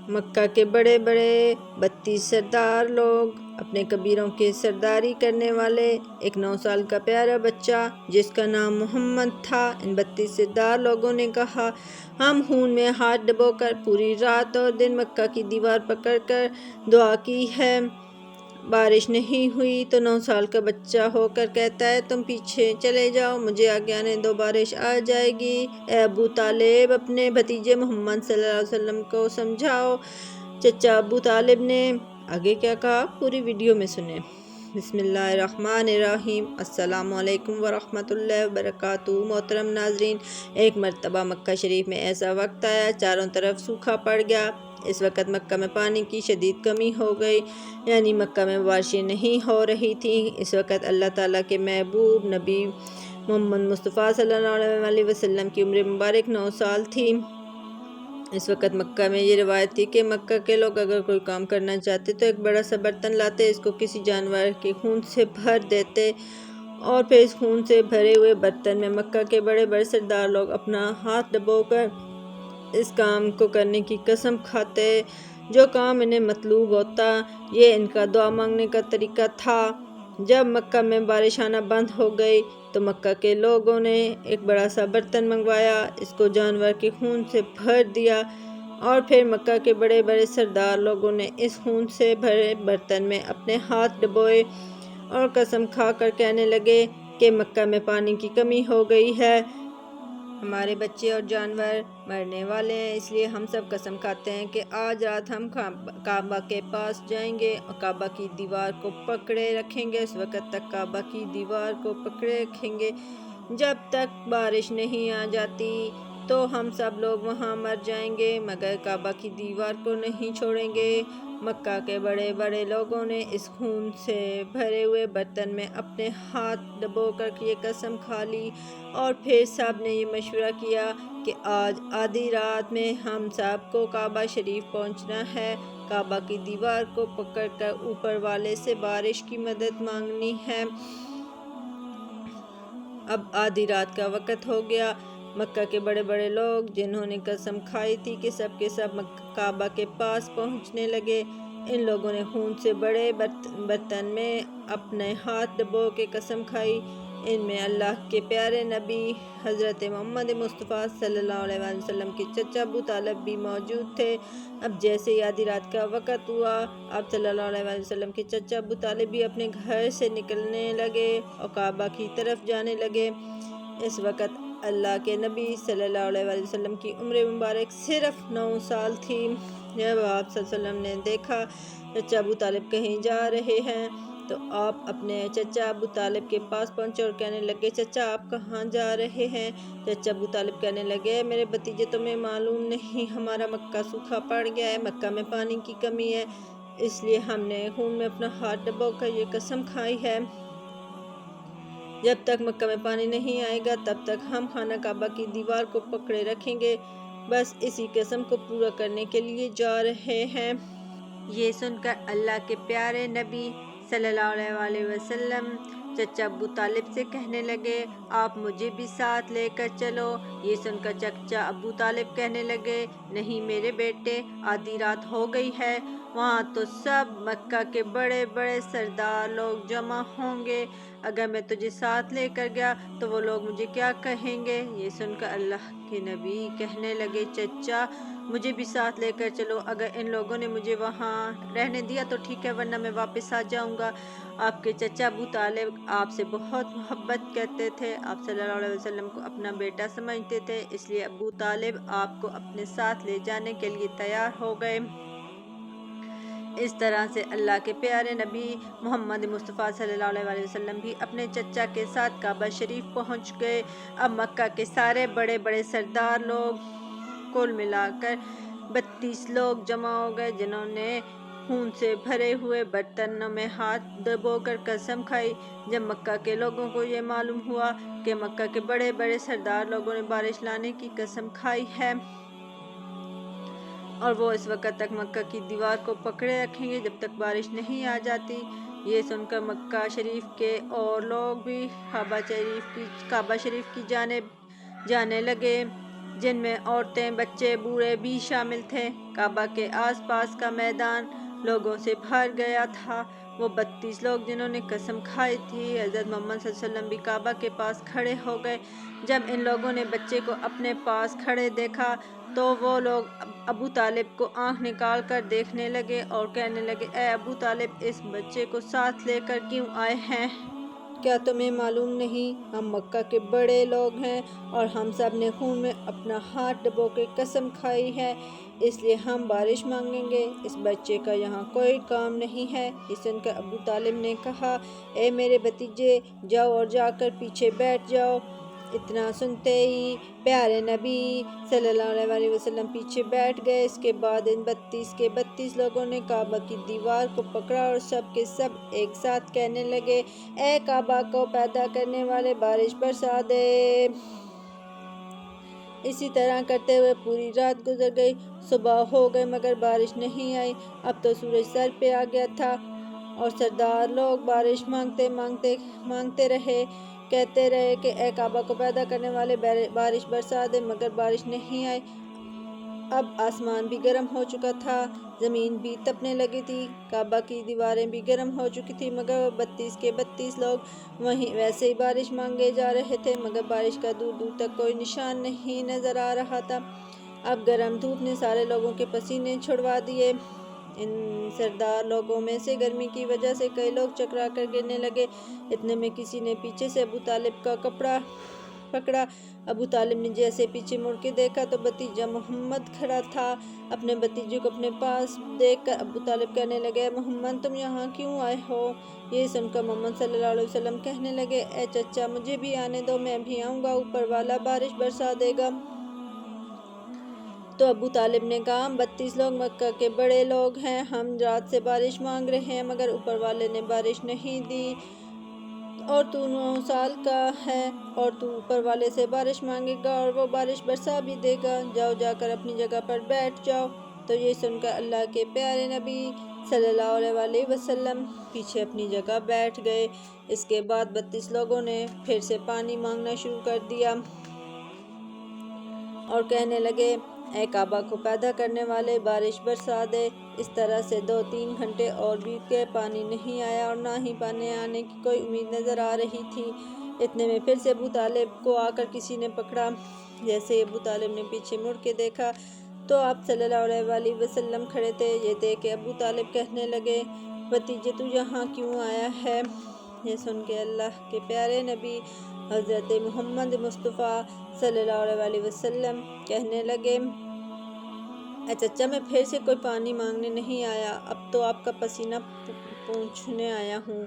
مکہ کے بڑے بڑے 32 سردار لوگ، اپنے کبیروں کی سرداری کرنے والے ایک 9 سال کا پیارا بچہ جس کا نام محمد تھا۔ ان 32 سردار لوگوں نے کہا، ہم خون میں ہاتھ ڈبو کر پوری رات اور دن مکہ کی دیوار پکڑ کر دعا کی ہے، بارش نہیں ہوئی تو 9 سال کا بچہ ہو کر کہتا ہے، تم پیچھے چلے جاؤ، مجھے آگے آنے دو، بارش آ جائے گی۔ اے ابو طالب، اپنے بھتیجے محمد صلی اللہ علیہ وسلم کو سمجھاؤ۔ چچا ابو طالب نے آگے کیا کہا، پوری ویڈیو میں سنیں۔ بسم اللہ الرحمن الرحیم۔ السلام علیکم ورحمۃ اللہ وبرکاتہ۔ محترم ناظرین، ایک مرتبہ مکہ شریف میں ایسا وقت آیا، چاروں طرف سوکھا پڑ گیا۔ اس وقت مکہ میں پانی کی شدید کمی ہو گئی، یعنی مکہ میں بارشیں نہیں ہو رہی تھیں۔ اس وقت اللہ تعالیٰ کے محبوب نبی محمد مصطفیٰ صلی اللہ علیہ وسلم کی عمر مبارک 9 سال تھی۔ اس وقت مکہ میں یہ روایت تھی کہ مکہ کے لوگ اگر کوئی کام کرنا چاہتے تو ایک بڑا سا برتن لاتے، اس کو کسی جانور کے خون سے بھر دیتے اور پھر اس خون سے بھرے ہوئے برتن میں مکہ کے بڑے بڑے سردار لوگ اپنا ہاتھ ڈبو کر اس کام کو کرنے کی قسم کھاتے، جو کام انہیں مطلوب ہوتا۔ یہ ان کا دعا مانگنے کا طریقہ تھا۔ جب مکہ میں بارش آنا بند ہو گئی تو مکہ کے لوگوں نے ایک بڑا سا برتن منگوایا، اس کو جانور کے خون سے بھر دیا اور پھر مکہ کے بڑے بڑے سردار لوگوں نے اس خون سے بھرے برتن میں اپنے ہاتھ ڈبوئے اور قسم کھا کر کہنے لگے کہ مکہ میں پانی کی کمی ہو گئی ہے، ہمارے بچے اور جانور مرنے والے ہیں، اس لیے ہم سب قسم کھاتے ہیں کہ آج رات ہم کعبہ کے پاس جائیں گے اور کعبہ کی دیوار کو پکڑے رکھیں گے، اس وقت تک کعبہ کی دیوار کو پکڑے رکھیں گے جب تک بارش نہیں آ جاتی، تو ہم سب لوگ وہاں مر جائیں گے مگر کعبہ کی دیوار کو نہیں چھوڑیں گے۔ مکہ کے بڑے بڑے لوگوں نے اس خون سے بھرے ہوئے برتن میں اپنے ہاتھ ڈبو کر یہ قسم کھا لی اور پھر سب نے یہ مشورہ کیا کہ آج آدھی رات میں ہم سب کو کعبہ شریف پہنچنا ہے، کعبہ کی دیوار کو پکڑ کر اوپر والے سے بارش کی مدد مانگنی ہے۔ اب آدھی رات کا وقت ہو گیا۔ مکہ کے بڑے بڑے لوگ جنہوں نے قسم کھائی تھی کہ سب کے سب کعبہ کے پاس پہنچنے لگے، ان لوگوں نے خون سے بڑے برتن میں اپنے ہاتھ ڈبو کے قسم کھائی۔ ان میں اللہ کے پیارے نبی حضرت محمد مصطفیٰ صلی اللہ علیہ وسلم کے چچا ابو طالب بھی موجود تھے۔ اب جیسے ہی آدھی رات کا وقت ہوا، آپ صلی اللہ علیہ وسلم کے چچا ابو طالب بھی اپنے گھر سے نکلنے لگے اور کعبہ کی طرف جانے لگے۔ اس وقت اللہ کے نبی صلی اللہ علیہ وسلم کی عمر مبارک صرف 9 سال تھی۔ جب آپ صلی اللہ علیہ وسلم نے دیکھا چچا ابو طالب کہیں جا رہے ہیں تو آپ اپنے چچا ابو طالب کے پاس پہنچے اور کہنے لگے، چچا آپ کہاں جا رہے ہیں؟ چچا ابو طالب کہنے لگے، میرے بھتیجے تمہیں معلوم نہیں، ہمارا مکہ سوکھا پڑ گیا ہے، مکہ میں پانی کی کمی ہے، اس لیے ہم نے خون میں اپنا ہاتھ ڈبو کر یہ قسم کھائی ہے، جب تک مکہ میں پانی نہیں آئے گا تب تک ہم خانہ کعبہ کی دیوار کو پکڑے رکھیں گے، بس اسی قسم کو پورا کرنے کے لیے جا رہے ہیں۔ یہ سن کر اللہ کے پیارے نبی صلی اللہ علیہ وسلم چچا ابو طالب سے کہنے لگے، آپ مجھے بھی ساتھ لے کر چلو۔ یہ سن کر چچا ابو طالب کہنے لگے، نہیں میرے بیٹے، آدھی رات ہو گئی ہے، وہاں تو سب مکہ کے بڑے بڑے سردار لوگ جمع ہوں گے، اگر میں تجھے ساتھ لے کر گیا تو وہ لوگ مجھے کیا کہیں گے؟ یہ سن کر اللہ کے نبی کہنے لگے، چچا مجھے بھی ساتھ لے کر چلو، اگر ان لوگوں نے مجھے وہاں رہنے دیا تو ٹھیک ہے ورنہ میں واپس آ جاؤں گا۔ آپ کے چچا ابو طالب آپ سے بہت محبت کرتے تھے، آپ صلی اللہ علیہ وسلم کو اپنا بیٹا سمجھتے تھے، اس لیے ابو طالب آپ کو اپنے ساتھ لے جانے کے لیے تیار ہو گئے۔ اس طرح سے اللہ کے پیارے نبی محمد مصطفیٰ صلی اللہ علیہ وسلم بھی اپنے چچا کے ساتھ کعبہ شریف پہنچ گئے۔ اب مکہ کے سارے بڑے بڑے سردار لوگ کل ملا کر 32 لوگ جمع ہو گئے، جنہوں نے خون سے بھرے ہوئے برتنوں میں ہاتھ ڈبو کر قسم کھائی۔ جب مکہ کے لوگوں کو یہ معلوم ہوا کہ مکہ کے بڑے بڑے سردار لوگوں نے بارش لانے کی قسم کھائی ہے اور وہ اس وقت تک مکہ کی دیوار کو پکڑے رکھیں گے جب تک بارش نہیں آ جاتی، یہ سن کر مکہ شریف کے اور لوگ بھی کعبہ شریف کی جانب جانے لگے۔ جن میں عورتیں، بچے، بوڑھے بھی شامل تھے۔ کعبہ کے آس پاس کا میدان لوگوں سے بھر گیا تھا۔ وہ 32 لوگ جنہوں نے قسم کھائی تھی، حضرت محمد صلی اللہ علیہ وسلم بھی کعبہ کے پاس کھڑے ہو گئے۔ جب ان لوگوں نے بچے کو اپنے پاس کھڑے دیکھا تو وہ لوگ ابو طالب کو آنکھ نکال کر دیکھنے لگے اور کہنے لگے، اے ابو طالب، اس بچے کو ساتھ لے کر کیوں آئے ہیں؟ کیا تمہیں معلوم نہیں ہم مکہ کے بڑے لوگ ہیں اور ہم سب نے خون میں اپنا ہاتھ ڈبو کے قسم کھائی ہے، اس لیے ہم بارش مانگیں گے، اس بچے کا یہاں کوئی کام نہیں ہے۔ یہ سن کر ابو طالب نے کہا، اے میرے بھتیجے، جاؤ اور جا کر پیچھے بیٹھ جاؤ۔ اتنا سنتے ہی پیارے نبی صلی اللہ علیہ وسلم پیچھے بیٹھ گئے۔ اس کے بعد ان 32 کے 32 لوگوں نے کعبہ کی دیوار کو پکڑا اور سب کے سب ایک ساتھ کہنے لگے، اے کعبہ کو پیدا کرنے والے، بارش برسا دے۔ اسی طرح کرتے ہوئے پوری رات گزر گئی، صبح ہو گئی مگر بارش نہیں آئی۔ اب تو سورج سر پہ آ گیا تھا اور سردار لوگ بارش مانگتے رہے، کہتے رہے کہ اے کعبہ کو پیدا کرنے والے، بارش برسا دے، مگر بارش نہیں آئی۔ اب آسمان بھی گرم ہو چکا تھا، زمین بھی تپنے لگی تھی، کعبہ کی دیواریں بھی گرم ہو چکی تھی، مگر وہ 32 کے 32 لوگ ویسے ہی بارش مانگے جا رہے تھے، مگر بارش کا دور دور تک کوئی نشان نہیں نظر آ رہا تھا۔ اب گرم دھوپ نے سارے لوگوں کے پسینے چھڑوا دیے۔ ان سردار لوگوں میں سے گرمی کی وجہ سے کئی لوگ چکرا کر گرنے لگے۔ اتنے میں کسی نے پیچھے سے ابو طالب کا کپڑا پکڑا۔ ابو طالب نے جیسے پیچھے مڑ کے دیکھا تو بھتیجا محمد کھڑا تھا۔ اپنے بھتیجے کو اپنے پاس دیکھ کر ابو طالب کہنے لگے، اے محمد، تم یہاں کیوں آئے ہو؟ یہ سن کر محمد صلی اللہ علیہ وسلم کہنے لگے، اے چچا، مجھے بھی آنے دو، میں بھی آؤں گا، اوپر والا بارش برسا دے گا۔ تو ابو طالب نے کہا، ہم 32 لوگ مکہ کے بڑے لوگ ہیں، ہم رات سے بارش مانگ رہے ہیں مگر اوپر والے نے بارش نہیں دی، اور تو 9 سال کا ہے اور تو اوپر والے سے بارش مانگے گا اور وہ بارش برسا بھی دے گا، جاؤ جا کر اپنی جگہ پر بیٹھ جاؤ۔ تو یہ سن کر اللہ کے پیارے نبی صلی اللہ علیہ وسلم پیچھے اپنی جگہ بیٹھ گئے۔ اس کے بعد 32 لوگوں نے پھر سے پانی مانگنا شروع کر دیا اور کہنے لگے، اے کعبہ کو پیدا کرنے والے، بارش برسا دے۔ اس طرح سے 2-3 گھنٹے اور بیت گئے، پانی نہیں آیا اور نہ ہی پانی آنے کی کوئی امید نظر آ رہی تھی۔ اتنے میں پھر سے ابو طالب کو آ کر کسی نے پکڑا۔ جیسے ہی ابو طالب نے پیچھے مڑ کے دیکھا تو آپ صلی اللہ علیہ وسلم کھڑے تھے۔ یہ دیکھ کے ابو طالب کہنے لگے، بھتیجے، تو یہاں کیوں آیا ہے؟ یہ سن کے اللہ کے پیارے نبی حضرت محمد مصطفیٰ صلی اللہ علیہ وسلم کہنے لگے، اے چچا، میں پھر سے کوئی پانی مانگنے نہیں آیا، اب تو آپ کا پسینہ پوچھنے آیا ہوں۔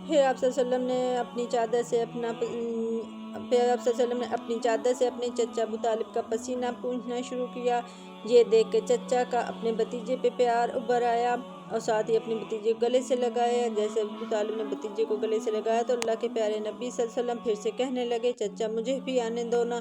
پھر آپ صلی اللہ علیہ وسلم نے اپنی چادر سے اپنے چچا ابو طالب کا پسینہ پوچھنا شروع کیا۔ یہ دیکھ کے چچا کا اپنے بھتیجے پہ پیار ابھر آیا اور ساتھ ہی اپنے بھتیجے کو گلے سے لگایا۔ جیسے ابو طالب نے بھتیجے کو گلے سے لگایا تو اللہ کے پیارے نبی صلی اللہ علیہ وسلم پھر سے کہنے لگے، چچا، مجھے بھی آنے دو نا،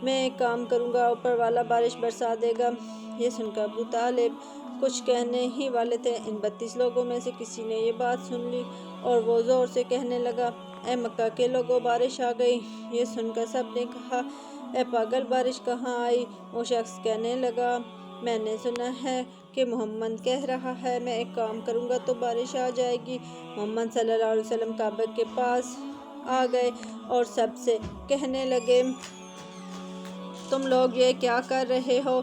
میں ایک کام کروں گا، اوپر والا بارش برسا دے گا۔ یہ سن کر ابو طالب کچھ کہنے ہی والے تھے، ان 32 لوگوں میں سے کسی نے یہ بات سن لی اور وہ زور سے کہنے لگا، اے مکہ کے لوگوں، بارش آ گئی۔ یہ سن کر سب نے کہا، اے پاگل، بارش کہاں آئی؟ وہ شخص کہنے لگا، میں نے سنا ہے کہ محمد کہہ رہا ہے، میں ایک کام کروں گا تو بارش آ جائے گی۔ محمد صلی اللہ علیہ وسلم کعبہ کے پاس آ گئے اور سب سے کہنے لگے، تم لوگ یہ کیا کر رہے ہو؟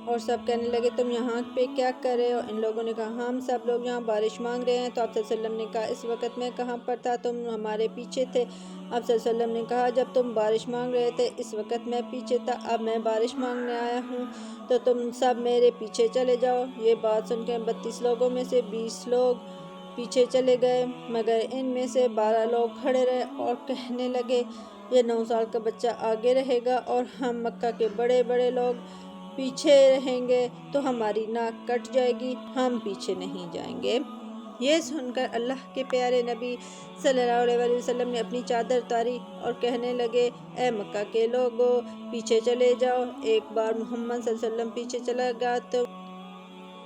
اور سب کہنے لگے، تم یہاں پہ کیا کر رہے ہو؟ ان لوگوں نے کہا، ہم سب لوگ یہاں بارش مانگ رہے ہیں۔ تو آپ صلی اللہ علیہ وسلم نے کہا، اس وقت میں کہاں پر تھا؟ تم ہمارے پیچھے تھے۔ آپ صلی اللہ علیہ وسلم نے کہا، جب تم بارش مانگ رہے تھے اس وقت میں پیچھے تھا، اب میں بارش مانگنے آیا ہوں تو تم سب میرے پیچھے چلے جاؤ۔ یہ بات سن کر 32 لوگوں میں سے 20 لوگ پیچھے چلے گئے، مگر ان میں سے 12 لوگ کھڑے رہے اور کہنے لگے، یہ 9 سال کا بچہ آگے رہے گا اور ہم مکہ کے بڑے بڑے لوگ پیچھے رہیں گے تو ہماری ناک کٹ جائے گی، ہم پیچھے نہیں جائیں گے۔ یہ سن کر اللہ کے پیارے نبی صلی اللہ علیہ وسلم نے اپنی چادر اتاری اور کہنے لگے، اے مکہ کے لوگو، پیچھے چلے جاؤ۔ ایک بار محمد صلی اللہ علیہ وسلم پیچھے چلا گیا تو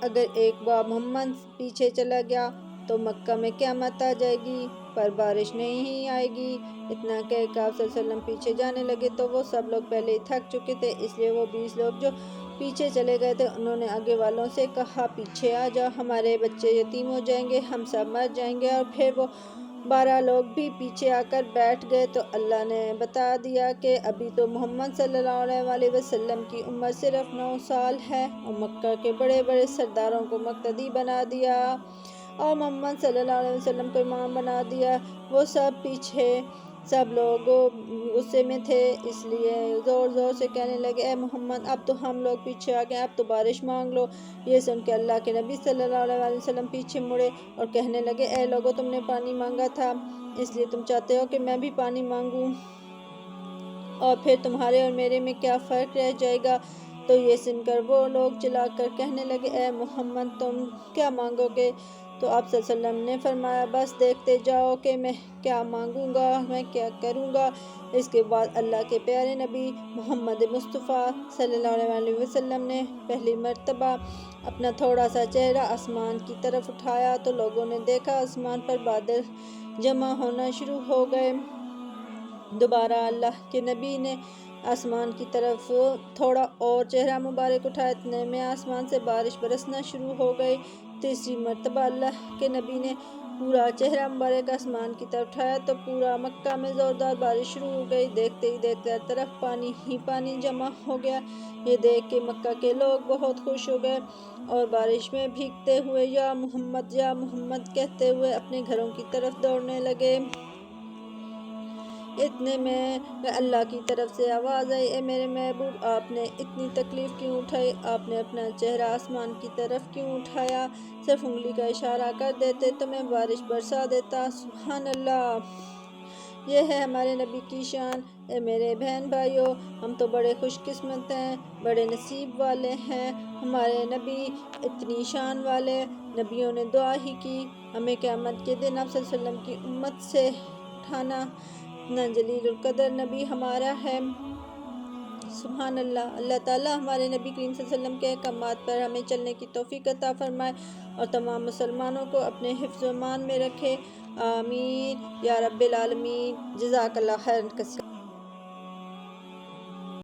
اگر ایک بار محمد پیچھے چلا گیا تو مکہ میں قیامت آ جائے گی۔ پر بارش نہیں آئے گی۔ اتنا کہہ کہ آپ صلی اللہ علیہ وسلم پیچھے جانے لگے تو وہ سب لوگ پہلے ہی تھک چکے تھے، اس لیے وہ 20 لوگ جو پیچھے چلے گئے تھے انہوں نے آگے والوں سے کہا پیچھے آ جاؤ، ہمارے بچے یتیم ہو جائیں گے، ہم سب مر جائیں گے۔ اور پھر وہ 12 لوگ بھی پیچھے آ کر بیٹھ گئے تو اللہ نے بتا دیا کہ ابھی تو محمد صلی اللہ علیہ وسلم کی عمر صرف 9 سال ہے، اور مکہ کے بڑے بڑے سرداروں کو مقتدی بنا دیا اور محمد صلی اللہ علیہ وسلم کو امام بنا دیا۔ وہ سب پیچھے سب لوگ غصے میں تھے، اس لیے زور زور سے کہنے لگے اے محمد اب تو ہم لوگ پیچھے آ گئے، اب تو بارش مانگ لو۔ یہ سن کے اللہ کے نبی صلی اللہ علیہ وسلم پیچھے مڑے اور کہنے لگے اے لوگو، تم نے پانی مانگا تھا، اس لیے تم چاہتے ہو کہ میں بھی پانی مانگوں، اور پھر تمہارے اور میرے میں کیا فرق رہ جائے گا؟ تو یہ سن کر وہ لوگ چلا کر کہنے لگے اے محمد تم کیا مانگو گے؟ تو آپ صلی اللہ علیہ وسلم نے فرمایا بس دیکھتے جاؤ کہ میں کیا مانگوں گا، میں کیا کروں گا۔ اس کے بعد اللہ کے پیارے نبی محمد مصطفیٰ صلی اللہ علیہ وسلم نے پہلی مرتبہ اپنا تھوڑا سا چہرہ آسمان کی طرف اٹھایا تو لوگوں نے دیکھا آسمان پر بادل جمع ہونا شروع ہو گئے۔ دوبارہ اللہ کے نبی نے آسمان کی طرف تھوڑا اور چہرہ مبارک اٹھایا، اتنے میں آسمان سے بارش برسنا شروع ہو گئی۔ تیسری مرتبہ اللہ کے نبی نے پورا چہرہ مبارک آسمان کی طرف اٹھایا تو پورا مکہ میں زوردار بارش شروع ہو گئی، دیکھتے ہی دیکھتے ہر طرف پانی ہی پانی جمع ہو گیا۔ یہ دیکھ کے مکہ کے لوگ بہت خوش ہو گئے اور بارش میں بھیگتے ہوئے یا محمد کہتے ہوئے اپنے گھروں کی طرف دوڑنے لگے۔ اتنے میں اللہ کی طرف سے آواز آئی اے میرے محبوب آپ نے اتنی تکلیف کیوں اٹھائی؟ آپ نے اپنا چہرہ آسمان کی طرف کیوں اٹھایا؟ صرف انگلی کا اشارہ کر دیتے تو میں بارش برسا دیتا۔ سبحان اللہ، یہ ہے ہمارے نبی کی شان۔ اے میرے بہن بھائیوں، ہم تو بڑے خوش قسمت ہیں، بڑے نصیب والے ہیں، ہمارے نبی اتنی شان والے۔ نبیوں نے دعا ہی کی ہمیں قیامت کے دن آپ صلی اللہ علیہ وسلم کی امت سے اٹھانا، اتنا جلیل القدر نبی ہمارا ہے۔ سبحان اللہ، اللہ تعالیٰ ہمارے نبی کریم صلی اللہ علیہ وسلم کے احکامات پر ہمیں چلنے کی توفیق عطا فرمائے اور تمام مسلمانوں کو اپنے حفظ و امان میں رکھے، آمین یا رب العالمین۔ جزاک اللہ خیرا کثیرا۔